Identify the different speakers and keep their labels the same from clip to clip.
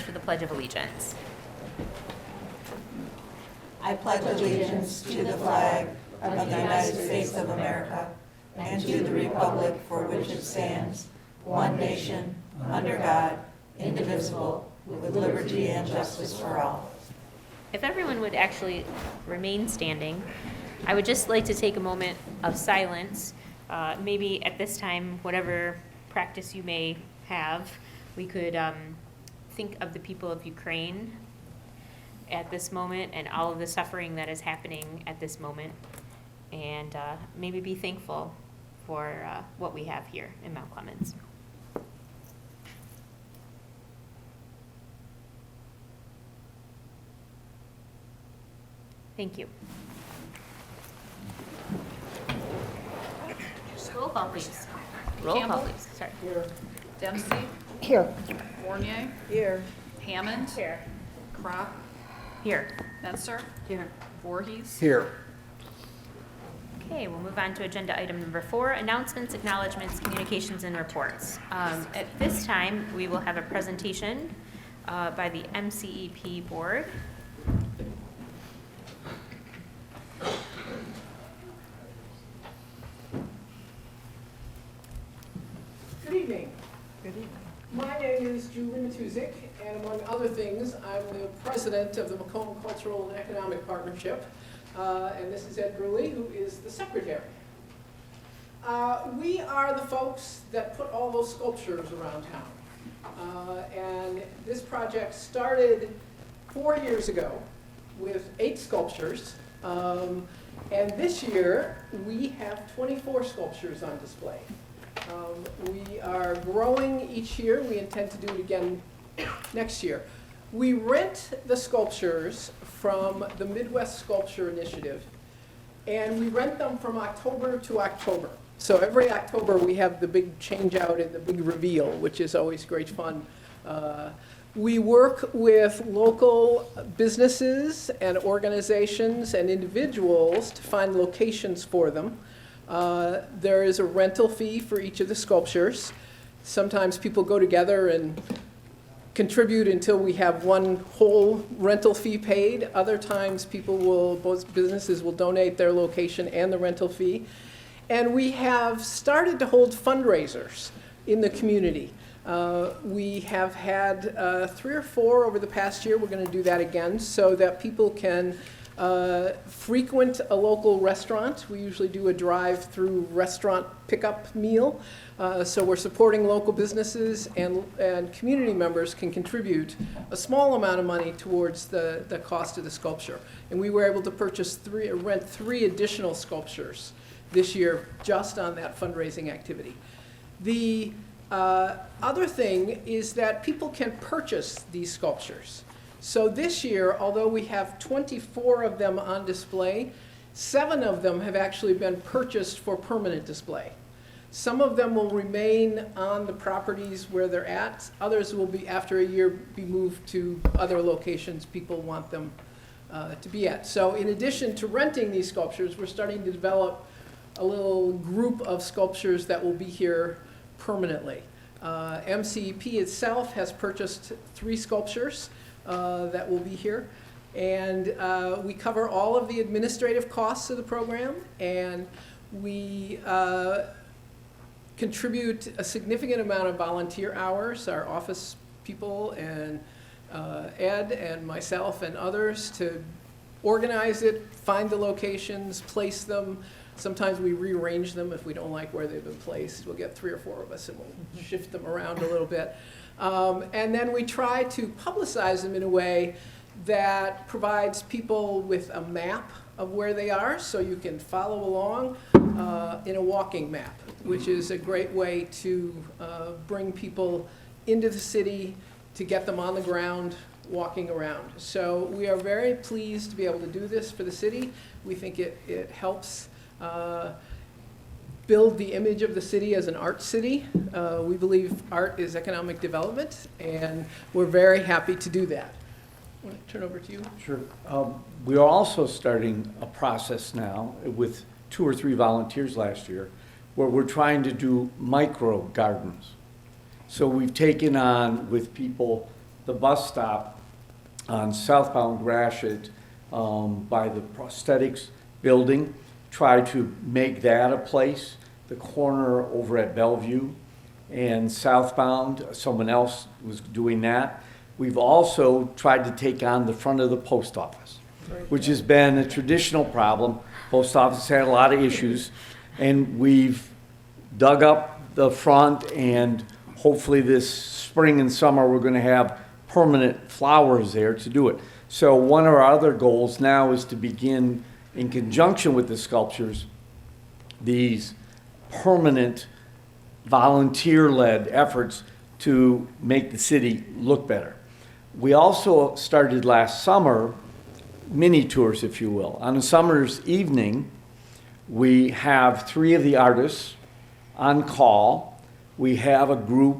Speaker 1: for the Pledge of Allegiance.
Speaker 2: I pledge allegiance to the flag of the United States of America and to the republic for which it stands, one nation, under God, indivisible, with liberty and justice for all.
Speaker 1: If everyone would actually remain standing, I would just like to take a moment of silence. Maybe at this time, whatever practice you may have, we could think of the people of Ukraine at this moment and all of the suffering that is happening at this moment, and maybe be thankful for what we have here in Mount Clemens. Thank you. Roll call, please. Roll call,
Speaker 3: Campbell?
Speaker 1: please. Sorry.
Speaker 3: Here. Dempsey?
Speaker 2: Here.
Speaker 3: Fournier?
Speaker 2: Here.
Speaker 3: Hammond?
Speaker 1: Here.
Speaker 3: Crop?
Speaker 1: Here.
Speaker 3: Fenster?
Speaker 2: Here.
Speaker 3: Voorhees?
Speaker 4: Here.
Speaker 1: Okay, we'll move on to agenda item number 4, announcements, acknowledgements, communications, and reports. At this time, we will have a presentation by the MCEP board.
Speaker 5: Good evening.
Speaker 2: Good evening.
Speaker 5: My name is Julie Matuzik, and among other things, I'm the president of the Macomb Cultural and Economic Partnership, and this is Ed Bruley, who is the secretary. We are the folks that put all those sculptures around town. And this project started 4 years ago with 8 sculptures. And this year, we have 24 sculptures on display. We are growing each year. We intend to do it again next year. We rent the sculptures from the Midwest Sculpture Initiative, and we rent them from October to October. So every October, we have the big change out and the big reveal, which is always great fun. We work with local businesses and organizations and individuals to find locations for them. There is a rental fee for each of the sculptures. Sometimes people go together and contribute until we have one whole rental fee paid. Other times both businesses will donate their location and the rental fee. And we have started to hold fundraisers in the community. We have had 3 or 4 over the past year. We're going to do that again so that people can frequent a local restaurant. We usually do a drive-through restaurant pickup meal. So we're supporting local businesses, and community members can contribute a small amount of money towards the cost of the sculpture. And we were able to rent 3 additional sculptures this year just on that fundraising activity. The other thing is that people can purchase these sculptures. So this year, although we have 24 of them on display, 7 of them have actually been purchased for permanent display. Some of them will remain on the properties where they're at. Others will be, after a year, be moved to other locations people want them to be at. So in addition to renting these sculptures, we're starting to develop a little group of sculptures that will be here permanently. MCEP itself has purchased 3 sculptures that will be here. And we cover all of the administrative costs of the program, and we contribute a significant amount of volunteer hours, our office people and Ed and myself and others, to organize it, find the locations, place them. Sometimes we rearrange them if we don't like where they've been placed. We'll get 3 or 4 of us and we'll shift them around a little bit. And then we try to publicize them in a way that provides people with a map of where they are, so you can follow along in a walking map, which is a great way to bring people into the city, to get them on the ground, walking around. So we are very pleased to be able to do this for the city. We think it helps build the image of the city as an art city. We believe art is economic development, and we're very happy to do that. I want to turn over to you.
Speaker 4: Sure. We are also starting a process now with 2 or 3 volunteers last year where we're trying to do micro gardens. So we've taken on with people the bus stop on southbound Gratiot by the prosthetics building, try to make that a place. The corner over at Bellevue and southbound, someone else was doing that. We've also tried to take on the front of the post office, which has been a traditional problem. Post office had a lot of issues, and we've dug up the front, and hopefully this spring and summer, we're gonna have permanent flowers there to do it. So one of our other goals now is to begin, in conjunction with the sculptures, these permanent volunteer-led efforts to make the city look better. We also started last summer mini tours, if you will. On a summer's evening, we have 3 of the artists on call. We have a group,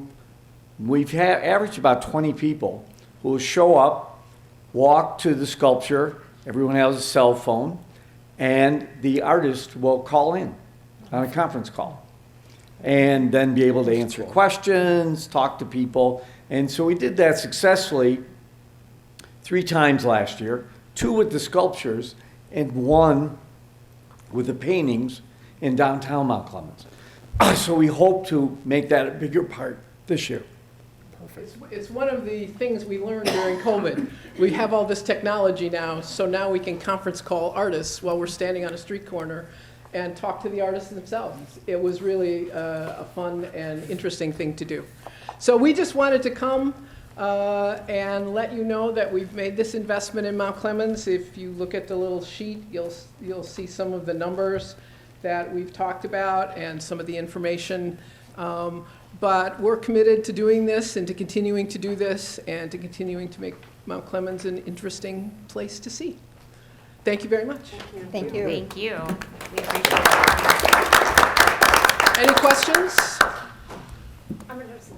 Speaker 4: we've averaged about 20 people who will show up, walk to the sculpture, everyone has a cell phone, and the artist will call in on a conference call and then be able to answer questions, talk to people. And so we did that successfully 3 times last year, 2 with the sculptures and 1 with the paintings in downtown Mount Clemens. So we hope to make that a bigger part this year.
Speaker 5: It's one of the things we learned during COVID. We have all this technology now, so now we can conference call artists while we're standing on a street corner and talk to the artists themselves. It was really a fun and interesting thing to do. So we just wanted to come and let you know that we've made this investment in Mount Clemens. If you look at the little sheet, you'll see some of the numbers that we've talked about and some of the information. But we're committed to doing this and to continuing to do this and to continuing to make Mount Clemens an interesting place to see. Thank you very much.
Speaker 2: Thank you.
Speaker 1: Thank you. We appreciate it.
Speaker 5: Any questions?
Speaker 6: I'm interested,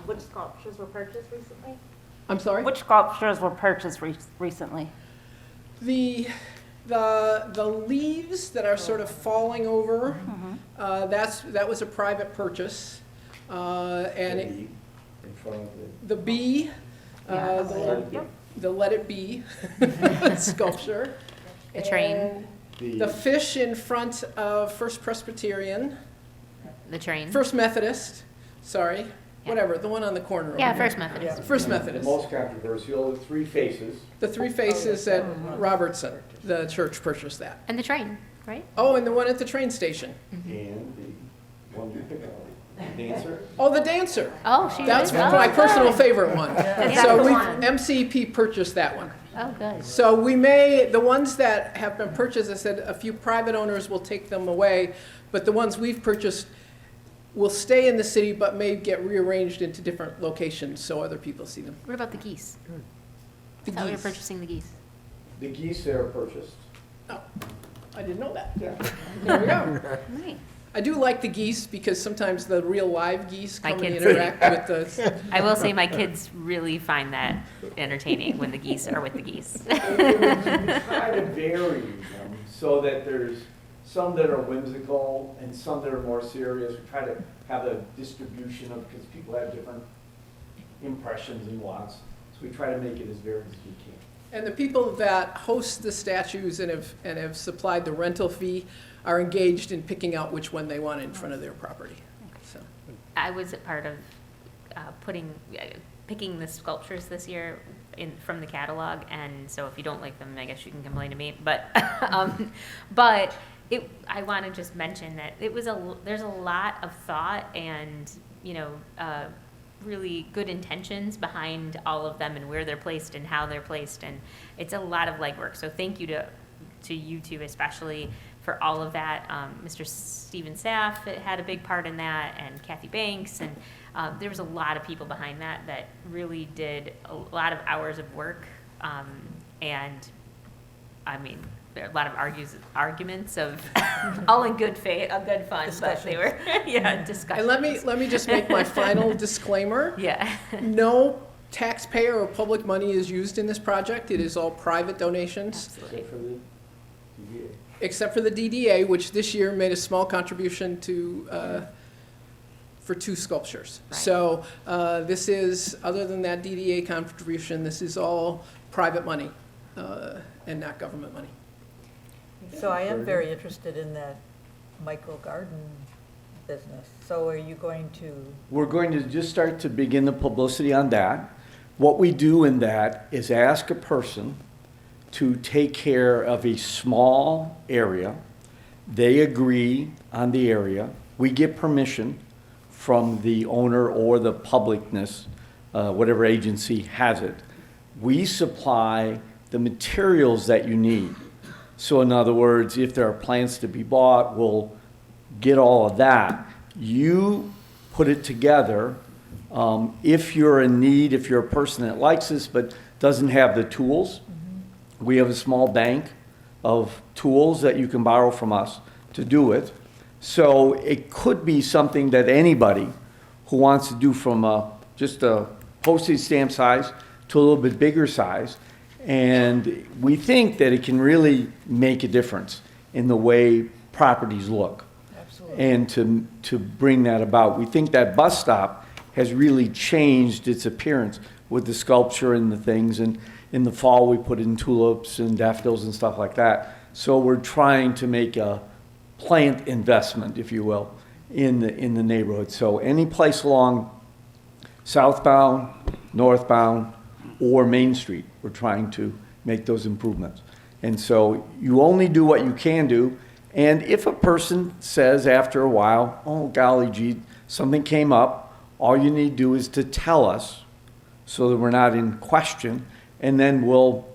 Speaker 6: which sculptures were purchased recently?
Speaker 5: I'm sorry?
Speaker 6: Which sculptures were purchased recently?
Speaker 5: The leaves that are sort of falling over, that was a private purchase. And
Speaker 4: In front of
Speaker 5: the bee,
Speaker 6: Yep.
Speaker 5: the Let It Be sculpture.
Speaker 1: The train.
Speaker 5: And
Speaker 4: the
Speaker 5: the fish in front of First Presbyterian,
Speaker 1: The train.
Speaker 5: First Methodist, sorry, whatever, the one on the corner. over
Speaker 1: Yeah,
Speaker 5: here.
Speaker 1: First Methodist.
Speaker 5: First
Speaker 4: the
Speaker 5: Methodist.
Speaker 4: most controversial, the 3 faces.
Speaker 5: The 3 faces at Robertson, the church purchased that.
Speaker 1: And the train, right?
Speaker 5: Oh, and the one at the train station.
Speaker 4: And the one you pick out, dancer.
Speaker 5: Oh, the dancer.
Speaker 1: Oh, she
Speaker 5: That's
Speaker 1: is. Oh,
Speaker 5: my personal
Speaker 1: good.
Speaker 5: favorite one.
Speaker 1: Yeah,
Speaker 5: So
Speaker 1: the
Speaker 5: we,
Speaker 1: one.
Speaker 5: MCP purchased that one.
Speaker 1: Oh, good.
Speaker 5: So the ones that have been purchased, I said a few private owners will take them away, but the ones we've purchased will stay in the city but may get rearranged into different locations so other people see them.
Speaker 1: What about the geese?
Speaker 5: The
Speaker 1: I thought we were
Speaker 5: geese.
Speaker 1: purchasing the geese.
Speaker 4: The geese there are purchased.
Speaker 5: Oh, I didn't know that.
Speaker 4: Yeah.
Speaker 5: There we go.
Speaker 1: Nice.
Speaker 5: I do like the geese because sometimes the real live geese
Speaker 1: My
Speaker 5: come and
Speaker 1: kids-
Speaker 5: interact with the,
Speaker 1: I will say my kids really find that entertaining when the geese are with the geese.
Speaker 4: We try to vary them so that there's some that are whimsical and some that are more serious. We try to have a distribution of, because people have different impressions and wants. So we try to make it as varied as we can.
Speaker 5: and the people that host the statues and have supplied the rental fee are engaged in picking out which one they want in front of their property. So,
Speaker 1: I was a part of picking the sculptures this year from the catalog, and so if you don't like them, I guess you can complain to me. But I want to just mention that there's a lot of thought and really good intentions behind all of them and where they're placed and how they're placed, and it's a lot of legwork. So thank you to you two especially for all of that. Mr. Stephen Saff had a big part in that, and Kathy Banks, and there was a lot of people behind that really did a lot of hours of work, and I mean, there are a lot of arguments of all in good faith, good fun, but they were, discussions.
Speaker 5: and let me just make my final disclaimer.
Speaker 1: Yeah.
Speaker 5: No taxpayer or public money is used in this project. It is all private donations,
Speaker 1: Absolutely.
Speaker 4: Except for the DDA.
Speaker 5: except for the DDA, which this year made a small contribution to for 2 sculptures.
Speaker 1: Right.
Speaker 5: So this is, other than that DDA contribution, this is all private money and not government money.
Speaker 2: So I am very interested in that micro garden business. So are you going to,
Speaker 4: We're going to just start to begin the publicity on that. What we do in that is ask a person to take care of a small area. They agree on the area. We get permission from the owner or the publicness, whatever agency has it. We supply the materials that you need. So in other words, if there are plants to be bought, we'll get all of that. You put it together. If you're in need, if you're a person that likes this but doesn't have the tools, we have a small bank of tools that you can borrow from us to do it. So it could be something that anybody who wants to do from just a postage stamp size to a little bit bigger size. And we think that it can really make a difference in the way properties look.
Speaker 2: absolutely.
Speaker 4: And to bring that about. We think that bus stop has really changed its appearance with the sculpture and the things. And in the fall, we put in tulips and daffodils and stuff like that. So we're trying to make a plant investment, if you will, in the neighborhood. So any place along southbound, northbound, or Main Street, we're trying to make those improvements. And so you only do what you can do. And if a person says after a while, oh golly gee, something came up, all you need to do is to tell us so that we're not in question, and then we'll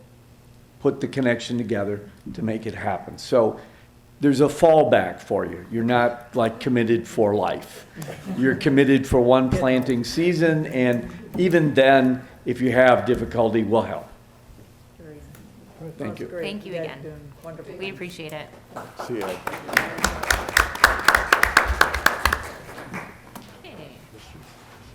Speaker 4: put the connection together to make it happen. So there's a fallback for you. You're not like committed for life. You're committed for one planting season, and even then, if you have difficulty, we'll help. Thank you.
Speaker 2: Great.
Speaker 1: Thank you
Speaker 2: guys
Speaker 1: again.
Speaker 2: doing wonderful.
Speaker 1: We appreciate it.
Speaker 7: See ya.
Speaker 1: Okay.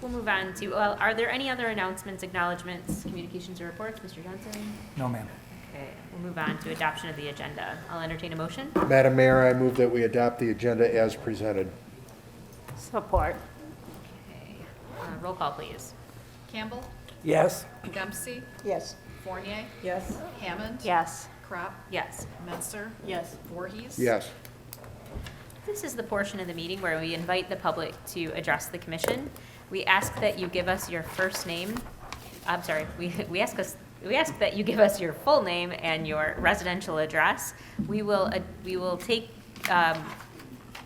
Speaker 1: We'll move on to, well, are there any other announcements, acknowledgements, communications, or reports? Mr. Johnson?
Speaker 8: No, ma'am.
Speaker 1: Okay, we'll move on to adoption of the agenda. I'll entertain a motion.
Speaker 7: Madam Mayor, I move that we adopt the agenda as presented.
Speaker 6: Support.
Speaker 1: Okay, roll call, please.
Speaker 3: Campbell,
Speaker 8: Yes.
Speaker 3: Dempsey,
Speaker 2: Yes.
Speaker 3: Fournier,
Speaker 2: Yes.
Speaker 3: Hammond.
Speaker 6: Yes.
Speaker 3: Crop,
Speaker 1: Yes.
Speaker 3: Menster,
Speaker 2: Yes.
Speaker 3: Voorhees.
Speaker 7: Yes.
Speaker 1: This is the portion of the meeting where we invite the public to address the commission. We ask that you give us your first name. I'm sorry, we ask that you give us your full name and your residential address. We will take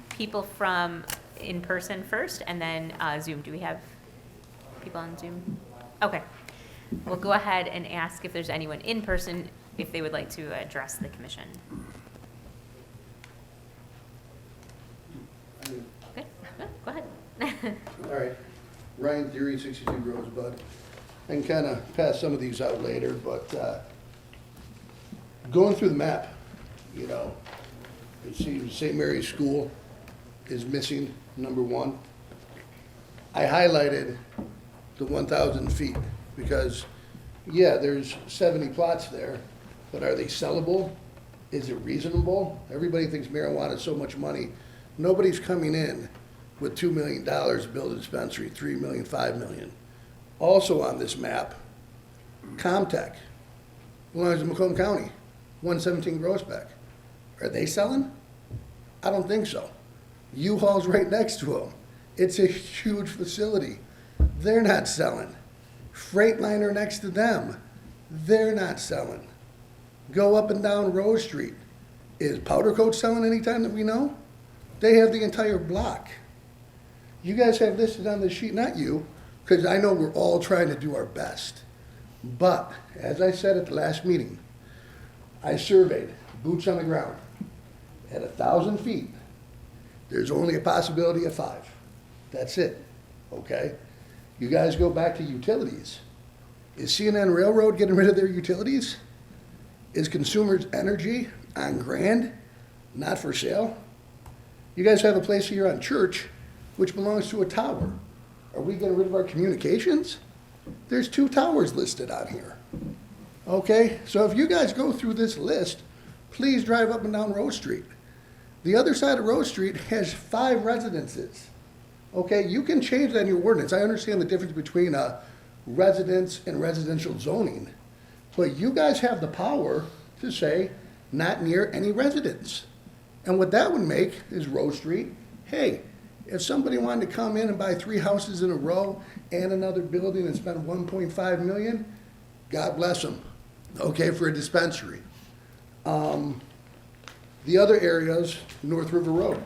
Speaker 1: people from in person first, and then Zoom. Do we have people on Zoom? Okay. We'll go ahead and ask if there's anyone in person if they would like to address the commission. Okay, go ahead.
Speaker 9: All right, Ryan Theory, 62 Rosebud. I can kind of pass some of these out later, but going through the map, you know, it seems St. Mary's School is missing, number 1. I highlighted the 1,000 feet because, yeah, there's 70 plots there, but are they sellable? Is it reasonable? Everybody thinks marijuana is so much money. Nobody's coming in with $2 million to build a dispensary, $3 million, $5 million. Also on this map, Comtech belongs to Macomb County, 117 Groesbeck. Are they selling? I don't think so. U-Haul's right next to them. It's a huge facility. They're not selling. Freightliner next to them. They're not selling. Go up and down Rose Street. Is Powder Coat selling anytime that we know? They have the entire block. You guys have listed on the sheet, not you, because I know we're all trying to do our best. But, as I said at the last meeting, I surveyed boots on the ground. At 1,000 feet, there's only a possibility of 5. That's it, okay? You guys go back to utilities. Is CNN Railroad getting rid of their utilities? Is Consumers Energy on Grand not for sale? You guys have a place here on Church, which belongs to a tower. Are we getting rid of our communications? There's 2 towers listed on here. Okay, so if you guys go through this list, please drive up and down Rose Street. The other side of Rose Street has 5 residences. Okay, you can change that in your ordinance. I understand the difference between residence and residential zoning. But you guys have the power to say, not near any residence. And what that would make is Rose Street, hey, if somebody wanted to come in and buy 3 houses in a row and another building and spend 1.5 million, God bless them, okay, for a dispensary. The other areas, North River Road.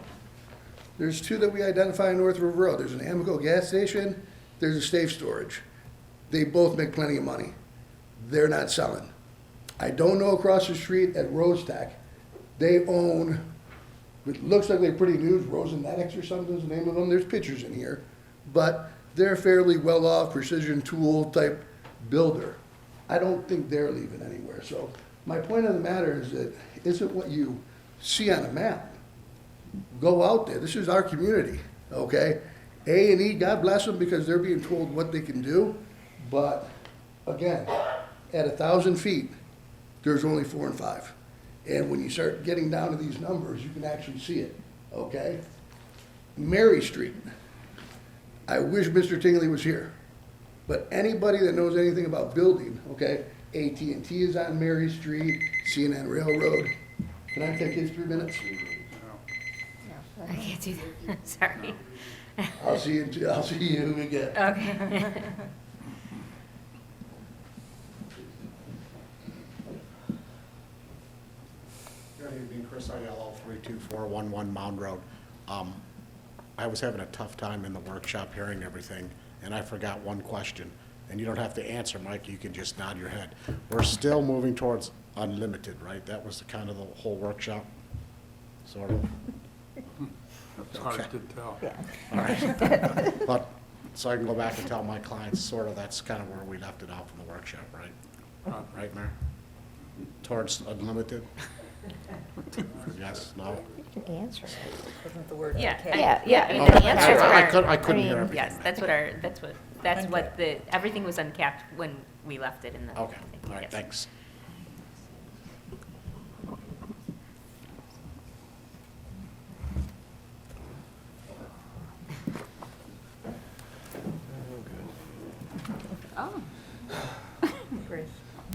Speaker 9: There's 2 that we identify in North River Road. There's an Amoco gas station, there's a Safe Storage. They both make plenty of money. They're not selling. I don't know across the street at Rose Tech, they own, it looks like they're pretty new, Rosenetics or something is the name of them. There's pictures in here. But they're a fairly well-off precision tool type builder. I don't think they're leaving anywhere. So my point of the matter is that isn't what you see on a map. Go out there. This is our community, okay? A&E, God bless them because they're being told what they can do. But again, at 1,000 feet, there's only 4 and 5. And when you start getting down to these numbers, you can actually see it, okay? Mary Street. I wish Mr. Tingley was here. But anybody that knows anything about building, okay, AT&T is on Mary Street, CNN Railroad. Can I take his 3 minutes?
Speaker 1: I can't do that, sorry.
Speaker 9: I'll see you again.
Speaker 1: Okay.
Speaker 8: Good evening, Chris Ayello, 32411 Mound Road. I was having a tough time in the workshop hearing everything, and I forgot one question. And you don't have to answer, Mike, you can just nod your head. We're still moving towards unlimited, right? That was the kind of the whole workshop, sort of?
Speaker 10: It's hard to tell.
Speaker 8: All right. But, so I can go back and tell my clients, sort of, that's kind of where we left it off in the workshop, right? Right, Mayor? Towards unlimited? Yes, no?
Speaker 2: Answer. Isn't the word
Speaker 1: Yeah,
Speaker 2: okay?
Speaker 1: I mean, the answers are.
Speaker 8: I couldn't hear everything.
Speaker 1: Yes, that's what everything was uncapped when we left it in the.
Speaker 8: Okay, all right,
Speaker 1: Yes.
Speaker 8: thanks.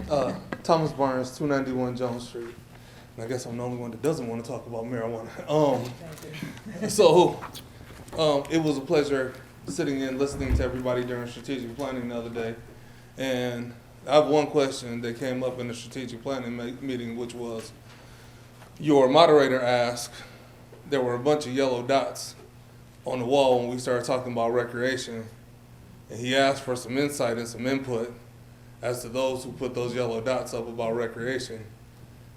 Speaker 1: Oh.
Speaker 10: Thomas Barnes, 291 Jones Street. And I guess I'm the only one that doesn't want to talk about marijuana. It was a pleasure sitting and listening to everybody during strategic planning the other day. And I have one question that came up in the strategic planning meeting, which was your moderator asked, there were a bunch of yellow dots on the wall when we started talking about recreation. And he asked for some insight and some input as to those who put those yellow dots up about recreation.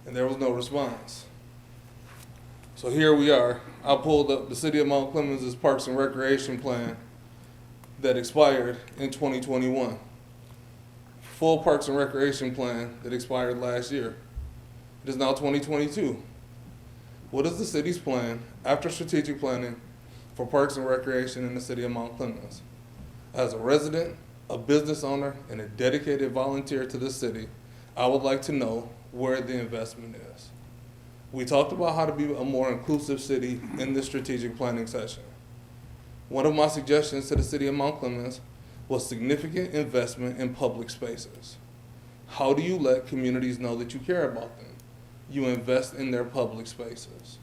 Speaker 10: And there was no response. So here we are. I pulled up the City of Mount Clemens' Parks and Recreation Plan that expired in 2021. Full Parks and Recreation Plan that expired last year. It is now 2022. What is the city's plan after strategic planning for parks and recreation in the City of Mount Clemens? As a resident, a business owner, and a dedicated volunteer to the city, I would like to know where the investment is. We talked about how to be a more inclusive city in this strategic planning session. One of my suggestions to the City of Mount Clemens was significant investment in public spaces. How do you let communities know that you care about them? You invest in their public spaces.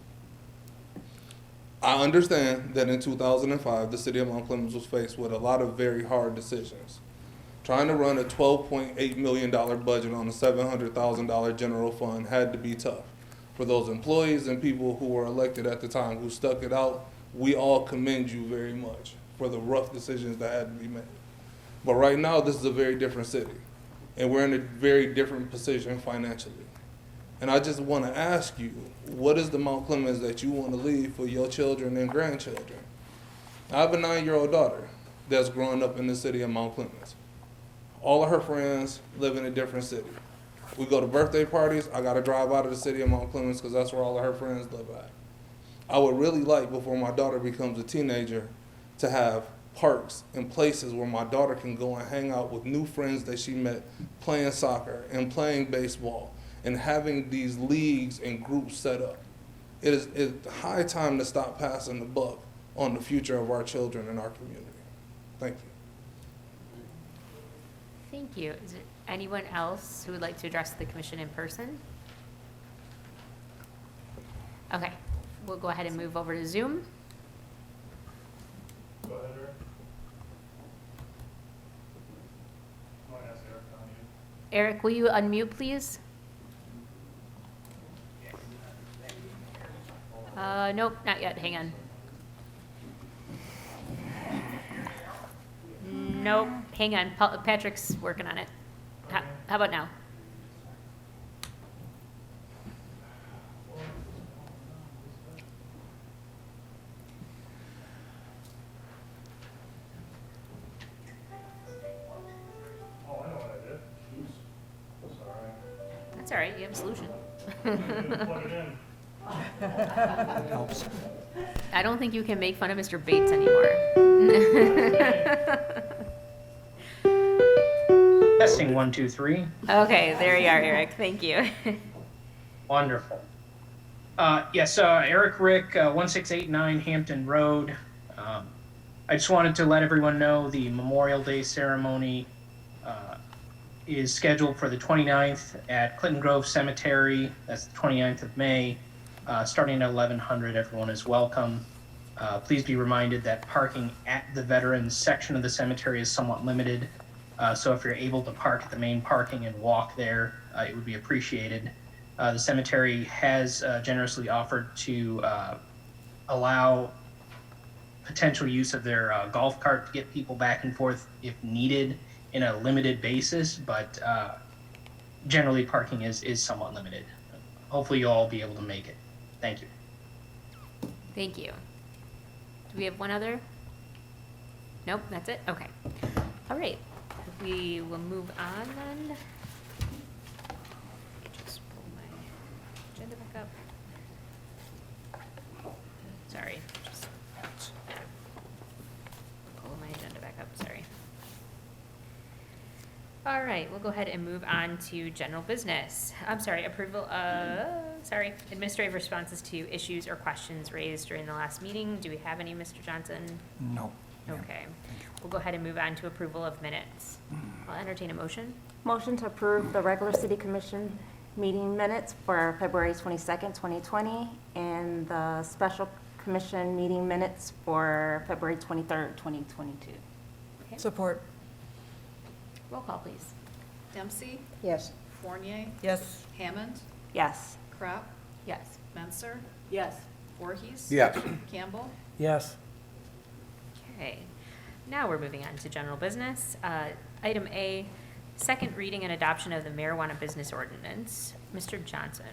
Speaker 10: I understand that in 2005, the City of Mount Clemens was faced with a lot of very hard decisions. Trying to run a $12.8 million budget on a $700,000 general fund had to be tough. For those employees and people who were elected at the time who stuck it out, we all commend you very much for the rough decisions that had to be made. But right now, this is a very different city, and we're in a very different position financially. And I just want to ask you, what is the Mount Clemens that you want to leave for your children and grandchildren? I have a 9-year-old daughter that's growing up in the city of Mount Clemens. All of her friends live in a different city. We go to birthday parties, I got to drive out of the city of Mount Clemens because that's where all of her friends live at. I would really like, before my daughter becomes a teenager, to have parks and places where my daughter can go and hang out with new friends that she met playing soccer and playing baseball and having these leagues and groups set up. It's high time to stop passing the buck on the future of our children and our community. Thank you.
Speaker 1: Thank you. Is there anyone else who would like to address the commission in person? Okay, we'll go ahead and move over to Zoom.
Speaker 11: Go ahead, Eric. I want to ask Eric on you.
Speaker 1: Eric, will you unmute, please? Nope, not yet. Hang on. Nope, hang on. Patrick's working on it. How about now?
Speaker 11: Oh, I know what I did. Oops. Sorry.
Speaker 1: That's all right. You have a solution.
Speaker 11: I didn't plug it in.
Speaker 1: I don't think you can make fun of Mr. Bates anymore.
Speaker 12: Testing 1, 2, 3.
Speaker 1: Okay, there you are, Eric. Thank you.
Speaker 12: Wonderful. Yes, Eric Rick, 1689 Hampton Road. I just wanted to let everyone know the Memorial Day ceremony is scheduled for the 29th at Clinton Grove Cemetery. That's the 29th of May. Starting at 1100, everyone is welcome. Please be reminded that parking at the Veterans section of the cemetery is somewhat limited. So if you're able to park at the main parking and walk there, it would be appreciated. The cemetery has generously offered to allow potential use of their golf cart to get people back and forth if needed in a limited basis, but generally parking is somewhat limited. Hopefully you'll all be able to make it. Thank you.
Speaker 1: Thank you. Do we have one other? Nope, that's it? Okay. All right. We will move on then. Just pull my agenda back up. Sorry. Just pull my agenda back up, sorry. All right, we'll go ahead and move on to general business. I'm sorry, administrative responses to issues or questions raised during the last meeting. Do we have any, Mr. Johnson?
Speaker 13: No.
Speaker 1: Okay, we'll go ahead and move on to approval of minutes. I'll entertain a motion.
Speaker 6: Motion to approve the regular city commission meeting minutes for February 22nd, 2020, and the special commission meeting minutes for February 23rd, 2022.
Speaker 1: Okay.
Speaker 2: Support.
Speaker 1: Roll call, please.
Speaker 3: Dempsey,
Speaker 2: Yes.
Speaker 3: Fournier,
Speaker 2: Yes.
Speaker 3: Hammond,
Speaker 6: Yes.
Speaker 3: Crop,
Speaker 1: Yes.
Speaker 3: Menser,
Speaker 2: Yes.
Speaker 3: Voorhees.
Speaker 4: Yes.
Speaker 3: Campbell,
Speaker 13: Yes.
Speaker 1: Okay, now we're moving on to general business. Item A, second reading and adoption of the marijuana business ordinance. Mr. Johnson.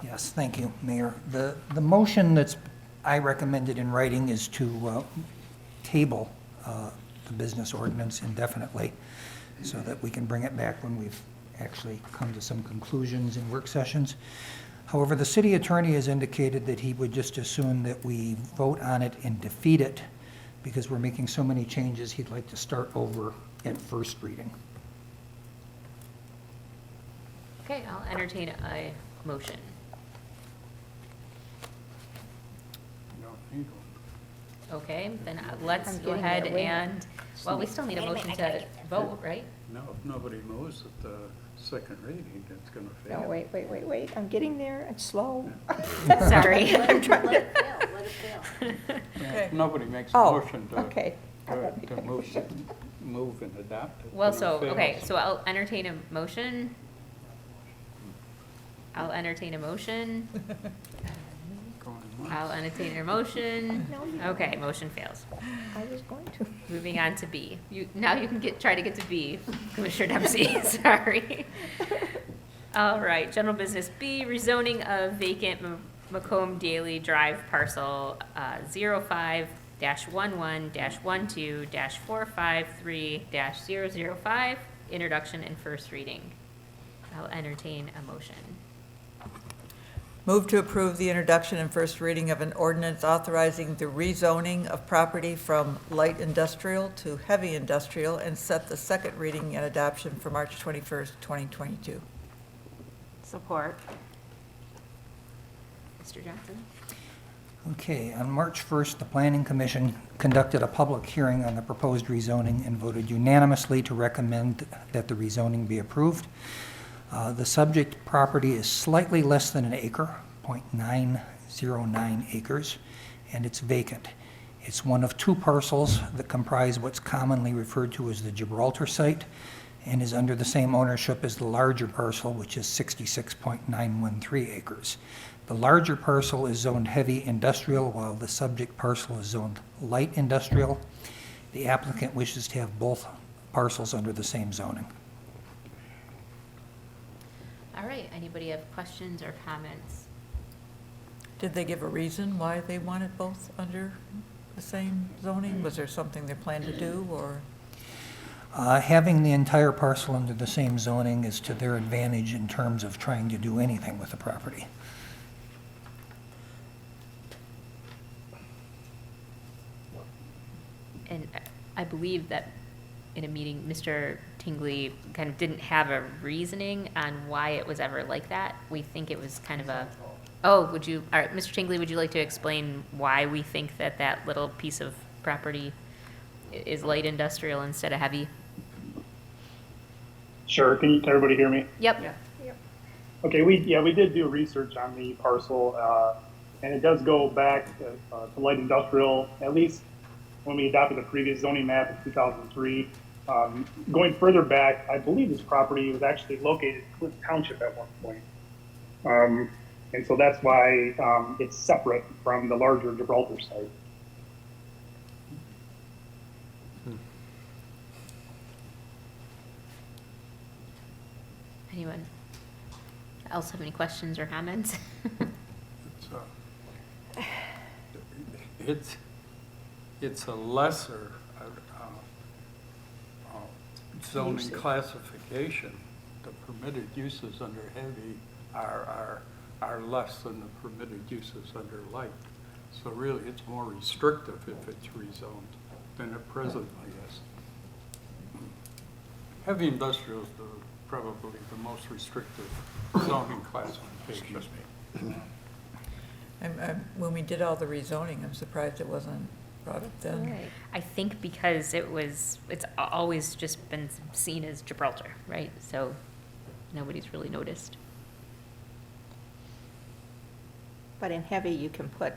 Speaker 13: Yes, thank you, Mayor. The motion I recommended in writing is to table the business ordinance indefinitely so that we can bring it back when we've actually come to some conclusions in work sessions. However, the city attorney has indicated that he would just as soon that we vote on it and defeat it because we're making so many changes, he'd like to start over at first reading.
Speaker 1: Okay, I'll entertain a motion. Okay, then let's go ahead and, well, we still need a motion to vote, right?
Speaker 11: No, if nobody moves at the second reading, it's going to fail.
Speaker 2: No, wait. I'm getting there. It's slow.
Speaker 1: Sorry.
Speaker 6: Let it fail.
Speaker 11: If nobody makes a
Speaker 2: Oh,
Speaker 11: motion
Speaker 2: okay.
Speaker 11: to move and adopt it.
Speaker 1: Well,
Speaker 11: then it
Speaker 1: so,
Speaker 11: fails.
Speaker 1: okay, so I'll entertain a motion. I'll entertain a motion. I'll entertain a motion. Okay, motion fails.
Speaker 2: I was going to.
Speaker 1: Moving on to B. Now you can try to get to B, Commissioner Dempsey, sorry. All right, general business B, rezoning of vacant Macomb Daily Drive parcel 05-11-12-453-005, introduction and first reading. I'll entertain a motion.
Speaker 2: Move to approve the introduction and first reading of an ordinance authorizing the rezoning of property from light industrial to heavy industrial and set the second reading and adoption for March 21st, 2022.
Speaker 6: Support.
Speaker 1: Mr. Johnson?
Speaker 13: Okay, on March 1st, the Planning Commission conducted a public hearing on the proposed rezoning and voted unanimously to recommend that the rezoning be approved. The subject property is slightly less than an acre, 0.909 acres, and it's vacant. It's one of two parcels that comprise what's commonly referred to as the Gibraltar site and is under the same ownership as the larger parcel, which is 66.913 acres. The larger parcel is zoned heavy industrial, while the subject parcel is zoned light industrial. The applicant wishes to have both parcels under the same zoning.
Speaker 1: All right, anybody have questions or comments?
Speaker 2: Did they give a reason why they wanted both under the same zoning? Was there something they planned to do, or?
Speaker 13: Having the entire parcel under the same zoning is to their advantage in terms of trying to do anything with the property.
Speaker 1: And I believe that in a meeting, Mr. Tingley kind of didn't have a reasoning on why it was ever like that. We think it was kind of a, oh, all right, Mr. Tingley, would you like to explain why we think that that little piece of property is light industrial instead of heavy?
Speaker 14: Sure. Can everybody hear me?
Speaker 1: Yep.
Speaker 14: Okay. We did do research on the parcel, and it does go back to light industrial, at least when we adopted the previous zoning map in 2003. Going further back, I believe this property was actually located in Cliff Township at one point. And so that's why it's separate from the larger Gibraltar site.
Speaker 1: Anyone else have any questions or comments?
Speaker 11: It's a lesser zoning classification. The permitted uses under heavy are less than the permitted uses under light. So really, it's more restrictive if it's rezoned than it presently is. Heavy industrial is probably the most restrictive zoning classification.
Speaker 2: When we did all the rezoning, I'm surprised it wasn't brought up then.
Speaker 1: Right. I think because it's always just been seen as Gibraltar, right? So nobody's really noticed.
Speaker 15: But in heavy, you can put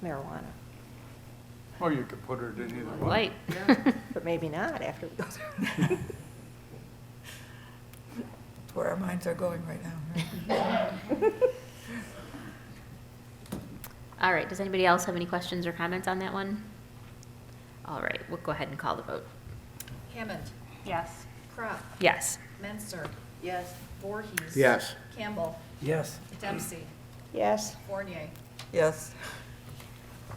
Speaker 15: marijuana,
Speaker 11: Or you could put it in either one.
Speaker 1: Light.
Speaker 15: but maybe not after we go through.
Speaker 2: That's where our minds are going right now. Right?
Speaker 1: All right, does anybody else have any questions or comments on that one? All right, we'll go ahead and call the vote.
Speaker 3: Hammond,
Speaker 6: Yes.
Speaker 3: Crop,
Speaker 1: Yes.
Speaker 3: Menzer,
Speaker 15: Yes.
Speaker 3: Voorhees.
Speaker 7: Yes.
Speaker 3: Campbell,
Speaker 13: Yes.
Speaker 3: Dempsey,
Speaker 15: Yes.
Speaker 3: Fournier.
Speaker 2: Yes.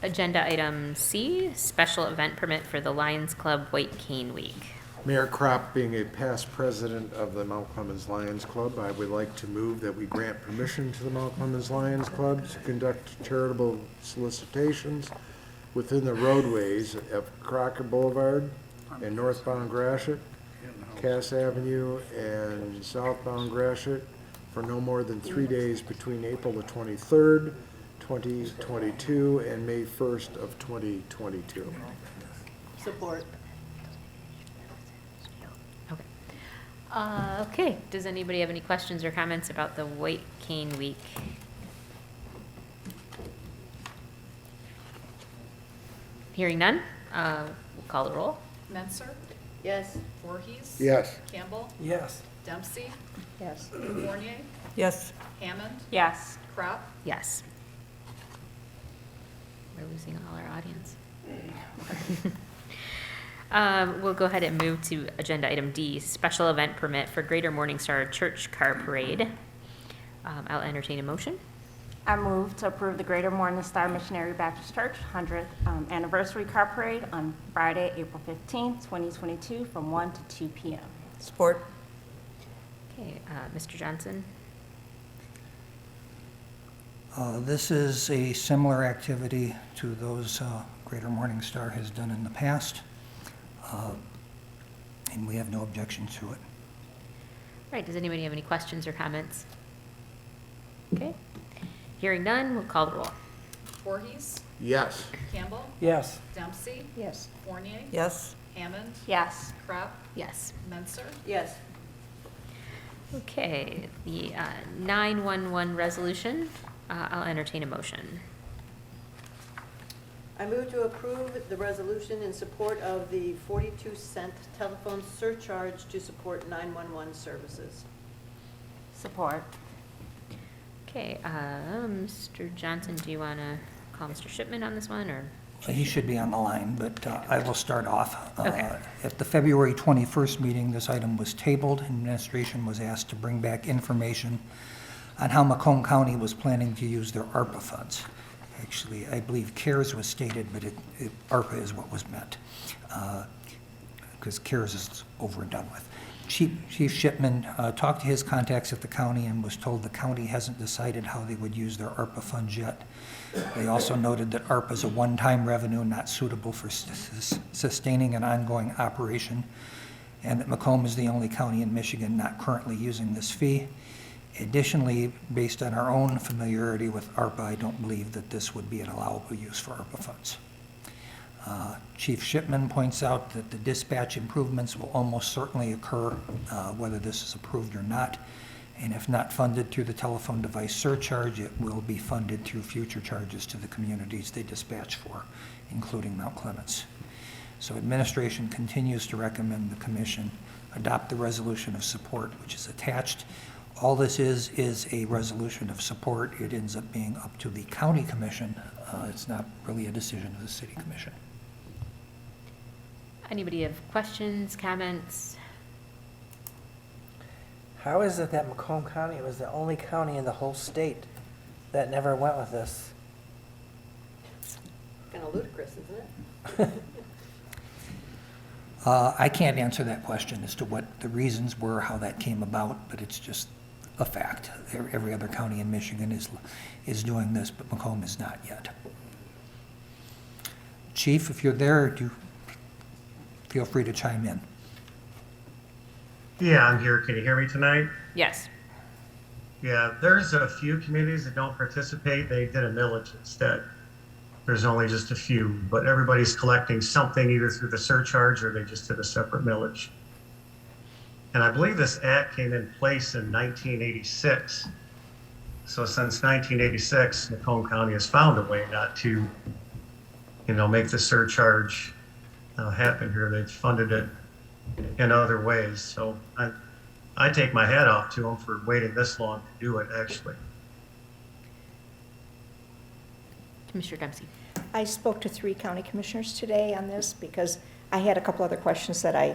Speaker 1: Agenda item C, special event permit for the Lions Club White Cane Week.
Speaker 7: Mayor Kropp, being a past president of the Mount Clemens Lions Club, I would like to move that we grant permission to the Mount Clemens Lions Club to conduct charitable solicitations within the roadways of Crocker Boulevard and northbound Gratiot, Cass Avenue, and southbound Gratiot for no more than 3 days between April the 23rd, 2022, and May 1st of 2022.
Speaker 15: Support.
Speaker 1: Okay, does anybody have any questions or comments about the White Cane Week? Hearing none, we'll call the roll.
Speaker 3: Menzer,
Speaker 15: Yes.
Speaker 3: Voorhees.
Speaker 7: Yes.
Speaker 3: Campbell,
Speaker 13: Yes.
Speaker 3: Dempsey,
Speaker 15: Yes.
Speaker 3: Fournier,
Speaker 2: Yes.
Speaker 3: Hammond,
Speaker 6: Yes.
Speaker 3: Crop,
Speaker 1: Yes. We're losing all our audience. We'll go ahead and move to agenda item D, special event permit for Greater Morningstar Church Car Parade. I'll entertain a motion.
Speaker 6: I move to approve the Greater Morningstar Missionary Baptist Church 100th Anniversary Car Parade on Friday, April 15th, 2022, from 1 to 2 p.m.
Speaker 2: Support.
Speaker 1: Okay, Mr. Johnson?
Speaker 13: This is a similar activity to those Greater Morningstar has done in the past, and we have no objection to it.
Speaker 1: Right, does anybody have any questions or comments? Okay, hearing none, we'll call the roll.
Speaker 3: Voorhees,
Speaker 7: Yes.
Speaker 3: Campbell,
Speaker 11: Yes.
Speaker 3: Dempsey,
Speaker 15: Yes.
Speaker 3: Fournier,
Speaker 15: Yes.
Speaker 3: Hammond,
Speaker 6: Yes.
Speaker 3: Crop,
Speaker 1: Yes.
Speaker 3: Menser.
Speaker 15: Yes.
Speaker 1: Okay, the 911 resolution, I'll entertain a motion.
Speaker 2: I move to approve the resolution in support of the 42-cent telephone surcharge to support 911 services.
Speaker 6: Support.
Speaker 1: Okay, Mr. Johnson, do you want to call Mr. Shipman on this one, or?
Speaker 13: He should be on the line, but I will start off.
Speaker 1: Okay.
Speaker 13: At the February 21st meeting, this item was tabled. Administration was asked to bring back information on how Macomb County was planning to use their ARPA funds. Actually, I believe CARES was stated, but ARPA is what was meant, because CARES is over and done with. Chief Shipman talked to his contacts at the county and was told the county hasn't decided how they would use their ARPA funds yet. They also noted that ARPA is a one-time revenue not suitable for sustaining an ongoing operation, and that Macomb is the only county in Michigan not currently using this fee. Additionally, based on our own familiarity with ARPA, I don't believe that this would be an allowable use for ARPA funds. Chief Shipman points out that the dispatch improvements will almost certainly occur whether this is approved or not, and if not funded through the telephone device surcharge, it will be funded through future charges to the communities they dispatch for, including Mount Clemens. So administration continues to recommend the commission adopt the resolution of support, which is attached. All this is a resolution of support. It ends up being up to the county commission. It's not really a decision of the city commission.
Speaker 1: Anybody have questions, comments?
Speaker 16: How is it that Macomb County was the only county in the whole state that never went with this?
Speaker 2: Kind of ludicrous, isn't it?
Speaker 13: I can't answer that question as to what the reasons were, how that came about, but it's just a fact. Every other county in Michigan is doing this, but Macomb is not yet. Chief, if you're there, feel free to chime in.
Speaker 17: Yeah, I'm here. Can you hear me tonight?
Speaker 1: Yes.
Speaker 17: Yeah, there's a few communities that don't participate. They did a millage instead. There's only just a few, but everybody's collecting something either through the surcharge or they just did a separate millage. And I believe this act came in place in 1986. So since 1986, Macomb County has found a way not to, make the surcharge happen here. They've funded it in other ways. So I take my hat off to them for waiting this long to do it, actually.
Speaker 1: Commissioner Dempsey.
Speaker 15: I spoke to 3 county commissioners today on this because I had a couple other questions that I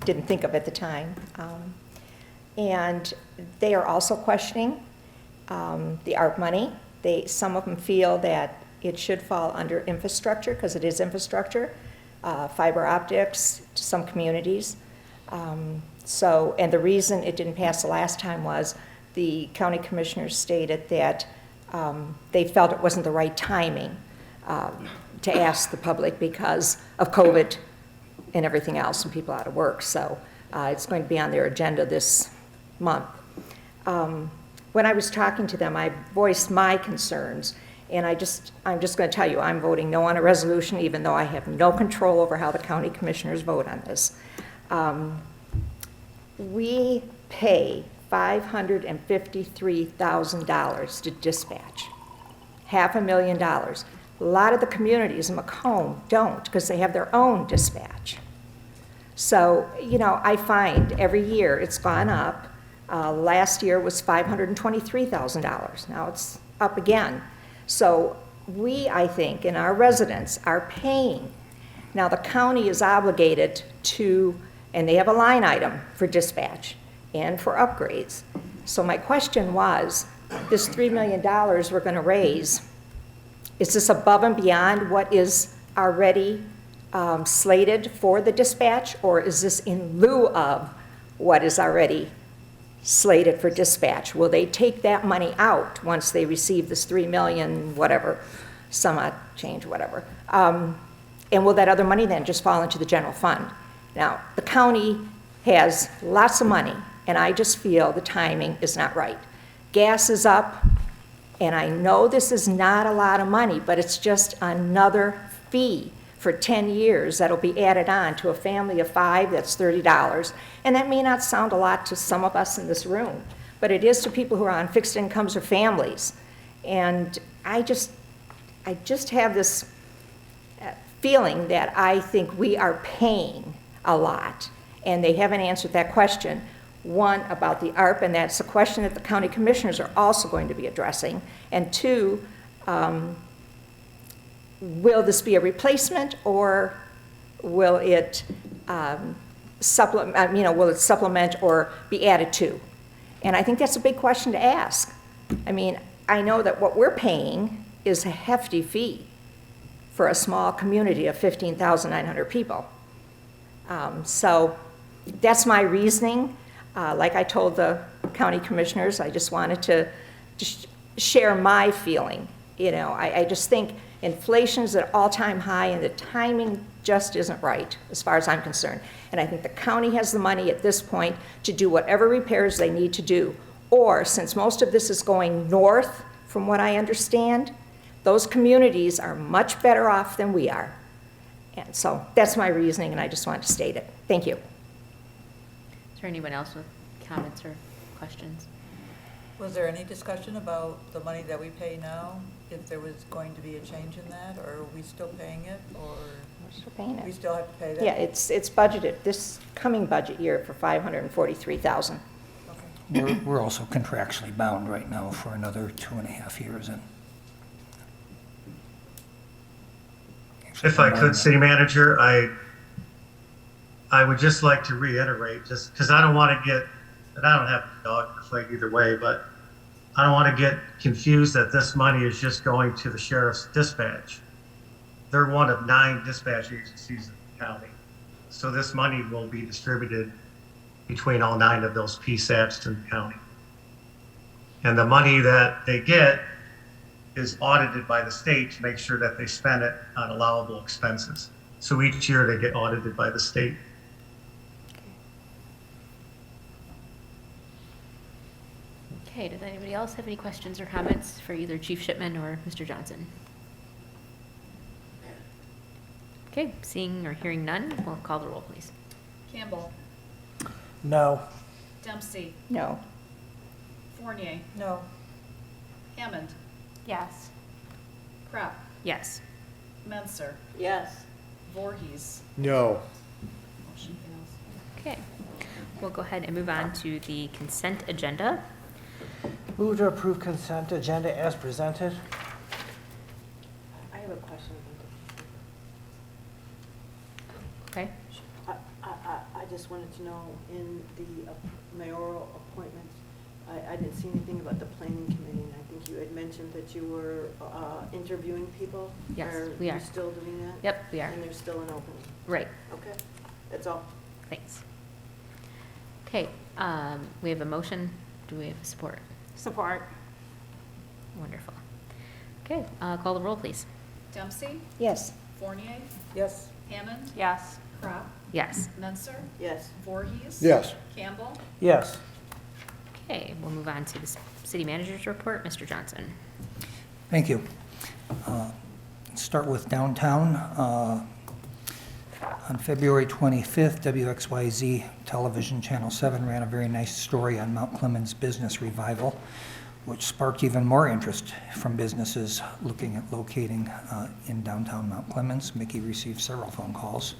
Speaker 15: didn't think of at the time. And they are also questioning the ARP money. Some of them feel that it should fall under infrastructure because it is infrastructure, fiber optics to some communities. And the reason it didn't pass the last time was the county commissioners stated that they felt it wasn't the right timing to ask the public because of COVID and everything else and people out of work. So it's going to be on their agenda this month. When I was talking to them, I voiced my concerns, and I'm just going to tell you, I'm voting no on a resolution, even though I have no control over how the county commissioners vote on this. We pay $553,000 to dispatch, $500,000. A lot of the communities in Macomb don't because they have their own dispatch. So, I find every year it's gone up. Last year was $523,000. Now it's up again. So I think, and our residents are paying. Now the county is obligated to, and they have a line item for dispatch and for upgrades. So my question was, this $3 million we're going to raise, is this above and beyond what is already slated for the dispatch, or is this in lieu of what is already slated for dispatch? Will they take that money out once they receive this $3 million, whatever, some odd change, whatever? And will that other money then just fall into the general fund? Now, the county has lots of money, and I just feel the timing is not right. Gas is up And I know this is not a lot of money, but it's just another fee for 10 years that'll be added on to a family of 5, that's $30. And that may not sound a lot to some of us in this room, but it is to people who are on fixed incomes or families. And I just have this feeling that I think we are paying a lot, and they haven't answered that question. One, about the ARP, and that's a question that the county commissioners are also going to be addressing. And two, will this be a replacement, or will it supplement, will it supplement or be added to? And I think that's a big question to ask. I mean, I know that what we're paying is a hefty fee for a small community of 15,900 people. So that's my reasoning. Like I told the county commissioners, I just wanted to just share my feeling. I just think inflation's at an all-time high, and the timing just isn't right, as far as I'm concerned. And I think the county has the money at this point to do whatever repairs they need to do. Or, since most of this is going north, from what I understand, those communities are much better off than we are. And so that's my reasoning, and I just wanted to state it. Thank you.
Speaker 1: Is there anyone else with comments or questions?
Speaker 2: Was there any discussion about the money that we pay now, if there was going to be a change in that, or are we still paying it, or?
Speaker 15: We're still paying it.
Speaker 2: We still have to pay that?
Speaker 15: Yeah, it's budgeted this coming budget year for $543,000.
Speaker 13: We're also contractually bound right now for another 2.5 years. And
Speaker 17: If I could, City Manager, I would just like to reiterate, just because I don't want to get, and I don't have a dog in the fight either way, but I don't want to get confused that this money is just going to the sheriff's dispatch. They're one of 9 dispatch agencies in the county. So this money will be distributed between all 9 of those PSAPs in the county. And the money that they get is audited by the state to make sure that they spend it on allowable expenses. So each year they get audited by the state.
Speaker 1: Okay, does anybody else have any questions or comments for either Chief Shipman or Mr. Johnson? Okay, seeing or hearing none, we'll call the roll, please.
Speaker 3: Campbell.
Speaker 16: No.
Speaker 3: Dempsey.
Speaker 15: No.
Speaker 3: Fournier.
Speaker 2: No.
Speaker 3: Hammond.
Speaker 6: Yes.
Speaker 3: Crop.
Speaker 1: Yes.
Speaker 3: Menser.
Speaker 2: Yes.
Speaker 3: Voorhees.
Speaker 7: No.
Speaker 3: Motion fails.
Speaker 1: Okay, we'll go ahead and move on to the consent agenda.
Speaker 16: Move to approve consent agenda as presented.
Speaker 18: I have a question.
Speaker 1: Okay.
Speaker 18: I just wanted to know, in the mayoral appointments, I didn't see anything about the planning committee, and I think you had mentioned that you were interviewing people.
Speaker 1: Yes, we are.
Speaker 18: you still doing that?
Speaker 1: Yep, we are.
Speaker 18: And there's still an opening?
Speaker 1: Right.
Speaker 18: Okay, that's all.
Speaker 1: Thanks. Okay, we have a motion. Do we have support?
Speaker 6: Support.
Speaker 1: Wonderful. Okay, call the roll, please.
Speaker 3: Dempsey.
Speaker 15: Yes.
Speaker 3: Fournier.
Speaker 2: Yes.
Speaker 3: Hammond.
Speaker 6: Yes.
Speaker 3: Crop.
Speaker 1: Yes.
Speaker 3: Menser.
Speaker 18: Yes.
Speaker 3: Voorhees.
Speaker 7: Yes.
Speaker 3: Campbell.
Speaker 16: Yes.
Speaker 1: Okay, we'll move on to the city manager's report. Mr. Johnson.
Speaker 13: Thank you. Start with downtown. On February 25th, WXYZ Television Channel 7 ran a very nice story on Mount Clemens business revival, which sparked even more interest from businesses looking at locating in downtown Mount Clemens. Mickey received several phone calls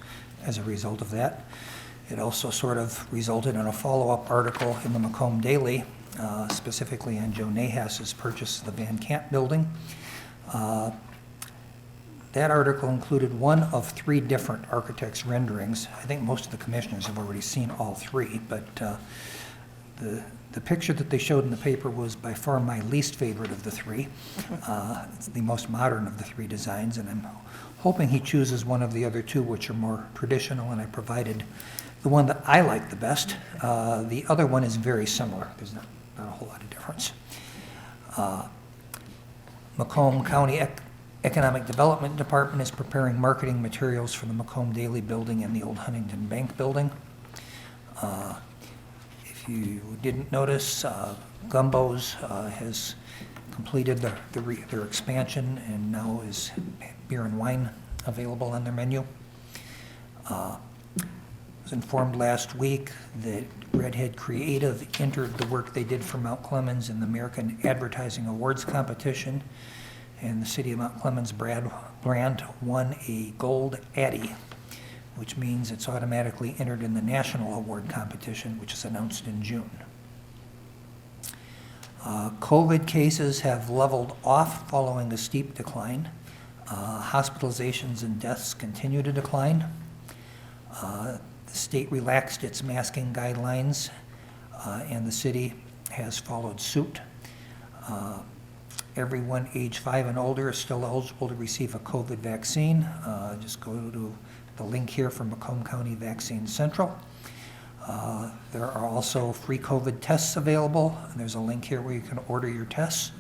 Speaker 13: as a result of that. It also sort of resulted in a follow-up article in the Macomb Daily, specifically on Joe Nahas's purchase of the Vacant building. That article included one of 3 different architects' renderings. I think most of the commissioners have already seen all 3, but the picture that they showed in the paper was by far my least favorite of the 3. It's the most modern of the 3 designs, and I'm hoping he chooses one of the other 2, which are more traditional, and I provided the one that I like the best. The other one is very similar. There's not a whole lot of difference. Macomb County Economic Development Department is preparing marketing materials for the Macomb Daily Building and the old Huntington Bank Building. If you didn't notice, Gumbo's has completed their expansion and now is beer and wine available on their menu. I was informed last week that Redhead Creative entered the work they did for Mount Clemens in the American Advertising Awards competition, and the City of Mount Clemens brand won a gold Addy, which means it's automatically entered in the national award competition, which is announced in June. COVID cases have leveled off following a steep decline. Hospitalizations and deaths continue to decline. The state relaxed its masking guidelines, and the city has followed suit. Everyone age 5 and older is still eligible to receive a COVID vaccine. Just go to the link here from Macomb County Vaccine Central. There are also free COVID tests available, and there's a link here where you can order your tests.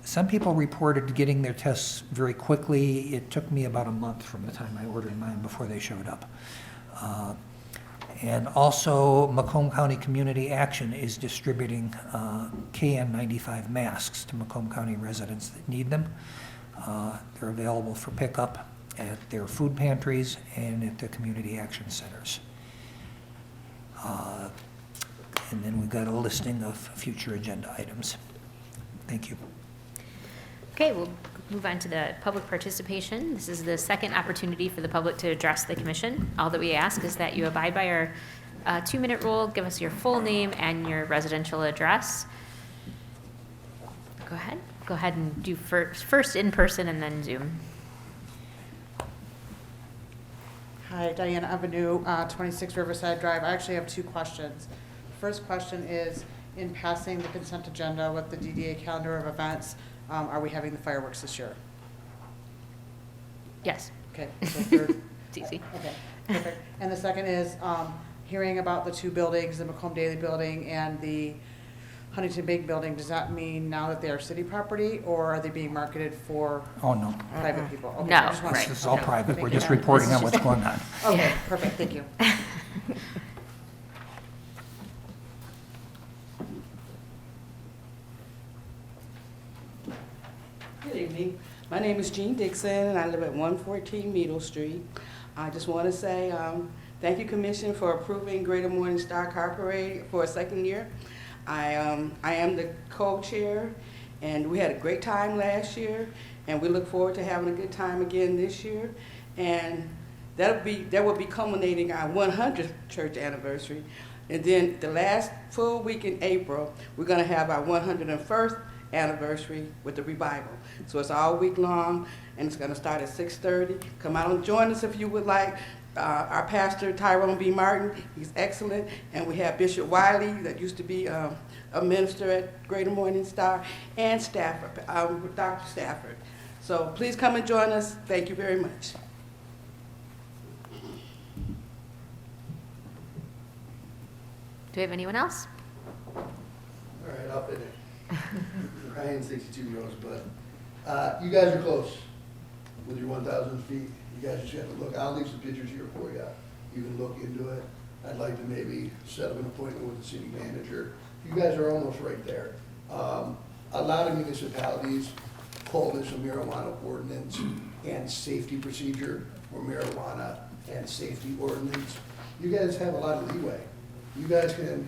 Speaker 13: Some people reported getting their tests very quickly. It took me about a month from the time I ordered mine before they showed up. And also, Macomb County Community Action is distributing KN95 masks to Macomb County residents that need them. They're available for pickup at their food pantries and at the community action centers. And then we've got a listing of future agenda items. Thank you.
Speaker 1: Okay, we'll move on to the public participation. This is the second opportunity for the public to address the commission. All that we ask is that you abide by our 2-minute rule, give us your full name and your residential address. Go ahead and do first in person and then Zoom.
Speaker 19: Hi, Diana Avenue, 26 Riverside Drive. I actually have 2 questions. First question is, in passing the consent agenda with the DDA calendar of events, are we having the fireworks this year?
Speaker 1: Yes.
Speaker 19: Okay. So third,
Speaker 1: it's easy.
Speaker 19: Okay, perfect. And the second is, hearing about the 2 buildings, the Macomb Daily Building and the Huntington Bank Building, does that mean now that they are city property, or are they being marketed for
Speaker 13: Oh, no.
Speaker 19: private people? Okay,
Speaker 1: No,
Speaker 19: I just wanna-
Speaker 1: right.
Speaker 13: This is all private. We're
Speaker 19: Thank
Speaker 13: just
Speaker 19: you.
Speaker 13: reporting on what's going on.
Speaker 19: Okay, perfect, thank you.
Speaker 20: Good evening. My name is Jean Dixon, and I live at 114 Meadow Street. I just want to say thank you, Commission, for approving Greater Morning Star Car Parade for a second year. I am the co-chair, and we had a great time last year, and we look forward to having a good time again this year. And that will be culminating our 100th church anniversary. And then the last full week in April, we're going to have our 101st anniversary with the revival. So it's all week long, and it's going to start at 6:30. Come out and join us if you would like. Our pastor, Tyrone B. Martin, he's excellent. And we have Bishop Wiley, that used to be a minister at Greater Morning Star, and Stafford, Dr. Stafford. So please come and join us. Thank you very much.
Speaker 1: Do we have anyone else?
Speaker 9: All right, I'll finish. Ryan, 62 Rosebud. You guys are close with your 1,000 feet. You guys just have to look. I'll leave some pictures here for you. You can look into it. I'd like to maybe set up an appointment with the city manager. You guys are almost right there. A lot of municipalities call this a marijuana ordinance and safety procedure, or marijuana and safety ordinance. You guys have a lot of leeway. You guys can,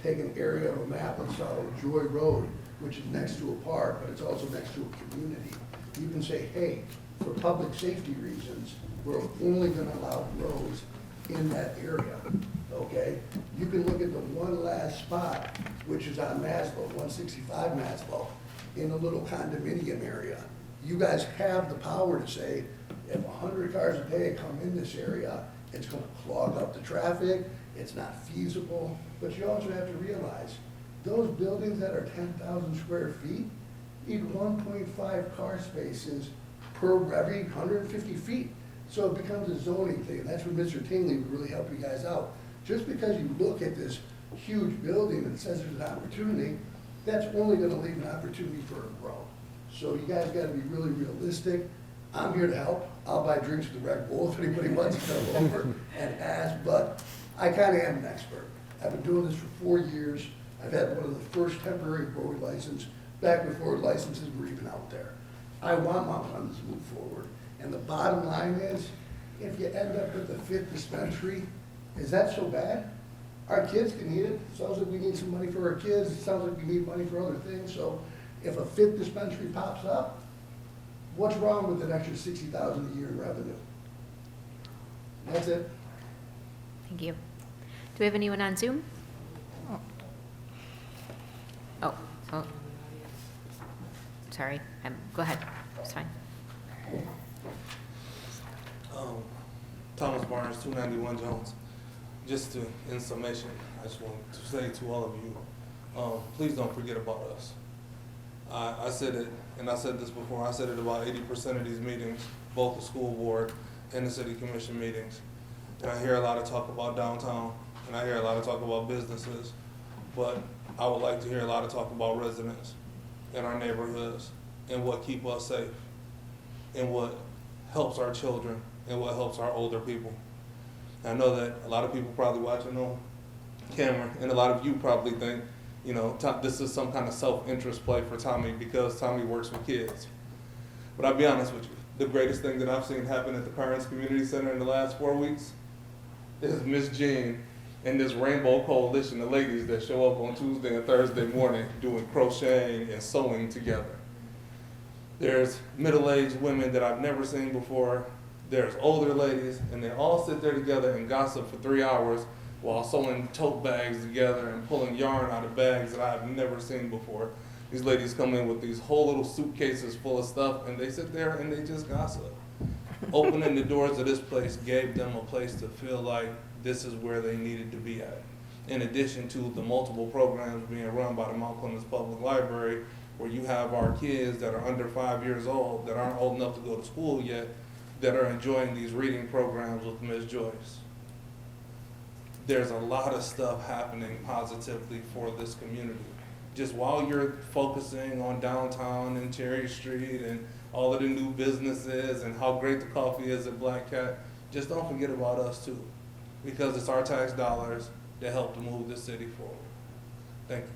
Speaker 9: take an area of a map and saw Joy Road, which is next to a park, but it's also next to a community. You can say, hey, for public safety reasons, we're only gonna allow grows in that area, okay? You can look at the one last spot, which is on Maslow, 165 Maslow, in a little condominium area. You guys have the power to say, if 100 cars a day come in this area, it's gonna clog up the traffic, it's not feasible, but you also have to realize, those buildings that are 10,000 square feet need 1.5 car spaces per every 150 feet. So it becomes a zoning thing. That's where Mr. Tingley would really help you guys out. Just because you look at this huge building that says there's an opportunity, that's only gonna leave an opportunity for a grow. So you guys gotta be really realistic. I'm here to help. I'll buy drinks with the Red Bull if anybody wants to come over and ask, but I kinda am an expert. I've been doing this for 4 years. I've had one of the first temporary road license back before licenses were even out there. I want Mount Clemens to move forward. And the bottom line is, if you end up with the 5th dispensary, is that so bad? Our kids can eat it. Sounds like we need some money for our kids. It sounds like we need money for other things. So if a 5th dispensary pops up, what's wrong with an extra $60,000 a year in revenue? That's it.
Speaker 1: Thank you. Do we have anyone on Zoom? Oh. Sorry. Go ahead. It's fine.
Speaker 10: Thomas Barnes, 291 Jones. Just in summation, I just want to say to all of you, please don't forget about us. I said it, and I said this before, I said it about 80% of these meetings, both the school board and the city commission meetings. And I hear a lot of talk about downtown, and I hear a lot of talk about businesses, but I would like to hear a lot of talk about residents in our neighborhoods and what keep us safe and what helps our children and what helps our older people. I know that a lot of people probably watching on camera, and a lot of you probably think, you know, this is some kind of self-interest play for Tommy because Tommy works with kids. But I'll be honest with you, the greatest thing that I've seen happen at the Parents Community Center in the last 4 weeks is Miss Jean and this Rainbow Coalition of ladies that show up on Tuesday and Thursday morning doing crocheting and sewing together. There's middle-aged women that I've never seen before. There's older ladies, and they all sit there together and gossip for 3 hours while sewing tote bags together and pulling yarn out of bags that I've never seen before. These ladies come in with these whole little suitcases full of stuff, and they sit there and they just gossip. Opening the doors of this place gave them a place to feel like this is where they needed to be at. In addition to the multiple programs being run by the Mount Clemens Public Library, where you have our kids that are under 5 years old, that aren't old enough to go to school yet, that are enjoying these reading programs with Ms. Joyce. There's a lot of stuff happening positively for this community. Just while you're focusing on downtown and Cherry Street and all of the new businesses and how great the coffee is at Black Cat, just don't forget about us too, because it's our tax dollars that help to move this city forward. Thank you.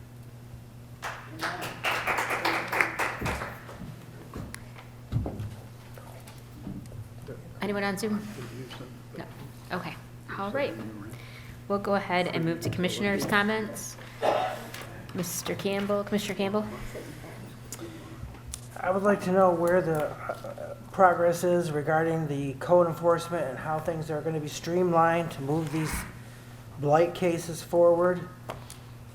Speaker 1: Anyone on Zoom? No. Okay. All right. We'll go ahead and move to commissioners' comments. Mr. Campbell, Commissioner Campbell?
Speaker 16: I would like to know where the progress is regarding the code enforcement and how things are going to be streamlined to move these blight cases forward.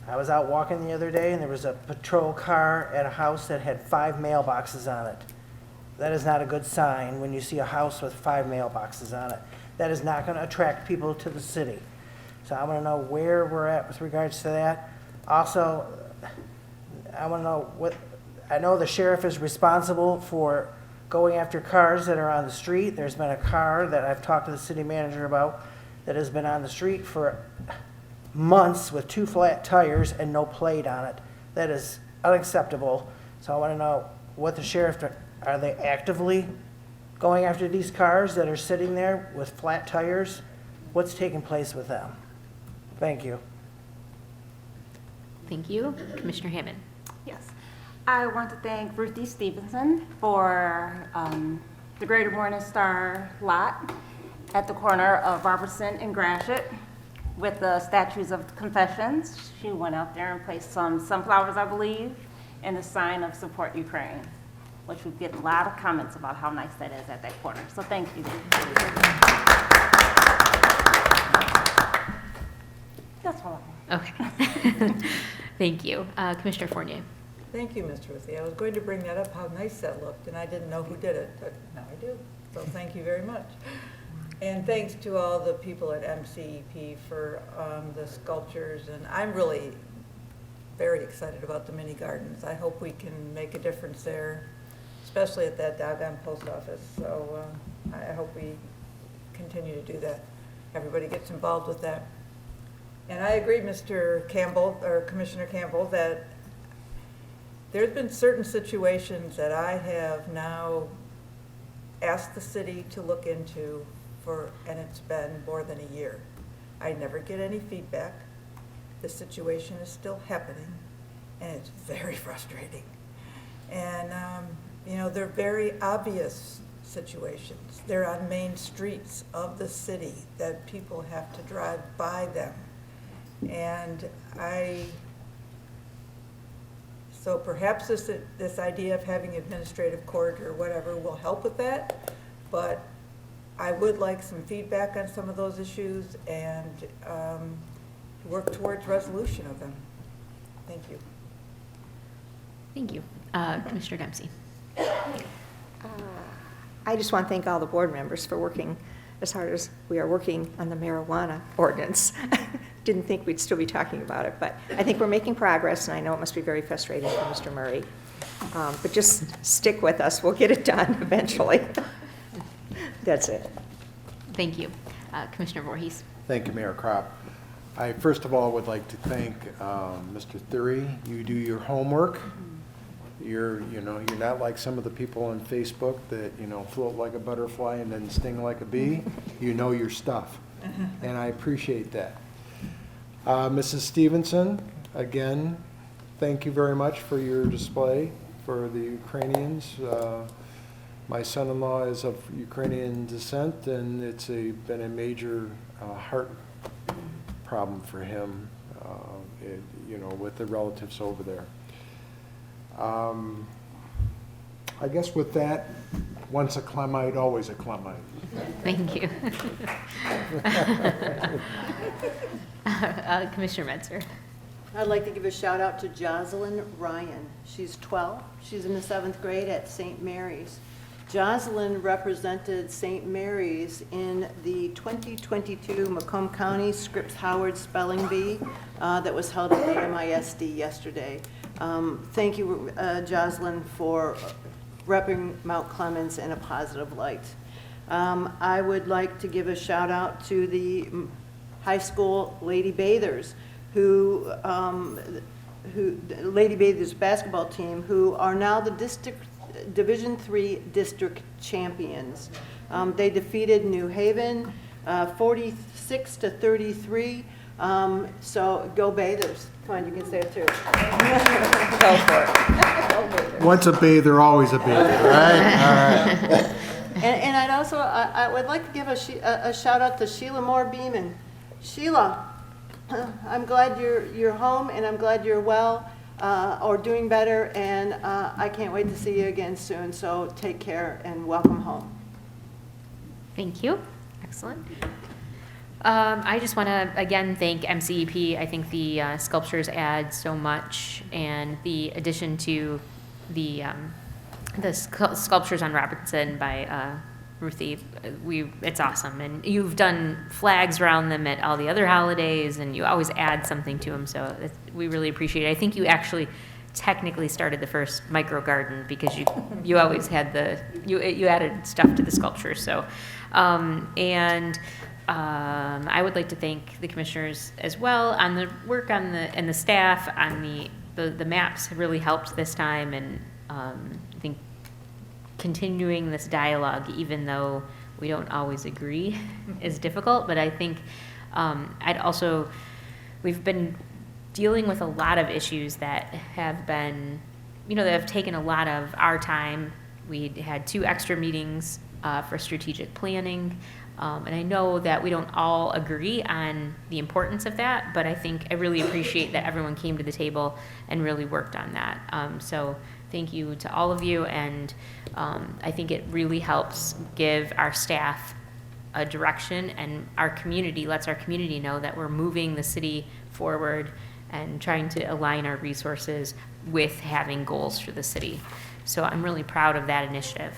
Speaker 16: I was out walking the other day and there was a patrol car at a house that had 5 mailboxes on it. That is not a good sign when you see a house with 5 mailboxes on it. That is not going to attract people to the city. So I want to know where we're at with regards to that. Also, I want to know I know the sheriff is responsible for going after cars that are on the street. There's been a car that I've talked to the city manager about that has been on the street for months with 2 flat tires and no plate on it. That is unacceptable. So I want to know what the sheriff, are they actively going after these cars that are sitting there with flat tires? What's taking place with them? Thank you.
Speaker 1: Thank you. Commissioner Hammond?
Speaker 6: Yes. I want to thank Ruthie Stevenson for the Greater Morning Star lot at the corner of Robertson and Gratiot with the statues of Confessions. She went out there and placed some sunflowers, I believe, and a sign of Support Ukraine, which we get a lot of comments about how nice that is at that corner. So thank you. That's all I have.
Speaker 1: Okay. Thank you. Commissioner Fournier?
Speaker 2: Thank you, Mr. Ruthie. I was going to bring that up, how nice that looked, and I didn't know who did it, but now I do. So thank you very much. And thanks to all the people at MCEP for the sculptures, and I'm really very excited about the mini gardens. I hope we can make a difference there, especially at that doggone post office. So I hope we continue to do that. Everybody gets involved with that. And I agree, Mr. Campbell, or Commissioner Campbell, that there's been certain situations that I have now asked the city to look into and it's been more than a year. I never get any feedback. the situation is still happening, and it's very frustrating. And, you know, they're very obvious situations. They're on main streets of the city that people have to drive by them. And so perhaps this idea of having administrative court or whatever will help with that, but I would like some feedback on some of those issues and work towards resolution of them. Thank you.
Speaker 1: Thank you. Commissioner Dempsey.
Speaker 15: I just want to thank all the board members for working as hard as we are working on the marijuana ordinance. Didn't think we'd still be talking about it, but I think we're making progress, and I know it must be very frustrating for Mr. Murray. But just stick with us. We'll get it done eventually. That's it.
Speaker 1: Thank you. Commissioner Voorhees.
Speaker 7: Thank you, Mayor Kropp. I first of all would like to thank Mr. Thury. You do your homework. You're not like some of the people on Facebook that, float like a butterfly and then sting like a bee. You know your stuff, and I appreciate that. Mrs. Stevenson, again, thank you very much for your display for the Ukrainians. My son-in-law is of Ukrainian descent, and it's been a major heart problem for him, with the relatives over there. I guess with that, once a Clemite, always a Clemite.
Speaker 1: Thank you. Commissioner Metzer.
Speaker 18: I'd like to give a shout out to Jocelyn Ryan. She's 12. She's in the 7th grade at St. Mary's. Jocelyn represented St. Mary's in the 2022 Macomb County Scripps-Howard Spelling Bee that was held at AMISD yesterday. Thank you, Jocelyn, for repping Mount Clemens in a positive light. I would like to give a shout out to the high school Lady Bathers Lady Bathers basketball team, who are now the Division III district champions. They defeated New Haven 46-33. So go Bathers. Come on, you can say it too. Go for it. Go Bathers.
Speaker 7: Once a bather, always a bather, right? All right.
Speaker 18: And I would like to give a shout out to Sheila Moore Beeman. Sheila, I'm glad you're home, and I'm glad you're well or doing better, and I can't wait to see you again soon. So take care and welcome home.
Speaker 1: Thank you. Excellent. I just want to again thank MCEP. I think the sculptures add so much, and the addition to the sculptures on Robertson by Ruthie, it's awesome. And you've done flags around them at all the other holidays, and you always add something to them. So we really appreciate it. I think you actually technically started the first micro garden because you always had you added stuff to the sculptures. So I would like to thank the commissioners as well on the work and the staff on the maps have really helped this time, and I think continuing this dialogue, even though we don't always agree, is difficult. But I think we've been dealing with a lot of issues that have been, that have taken a lot of our time. We had 2 extra meetings for strategic planning. And I know that we don't all agree on the importance of that, but I think I really appreciate that everyone came to the table and really worked on that. So thank you to all of you, and I think it really helps give our staff a direction, and lets our community know that we're moving the city forward and trying to align our resources with having goals for the city. So I'm really proud of that initiative.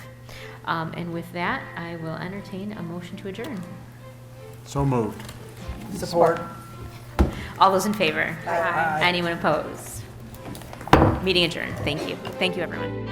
Speaker 1: And with that, I will entertain a motion to adjourn.
Speaker 7: So moved.
Speaker 16: Support.
Speaker 1: All those in favor?
Speaker 16: Aye.
Speaker 1: Anyone opposed? Meeting adjourned. Thank you. Thank you, everyone.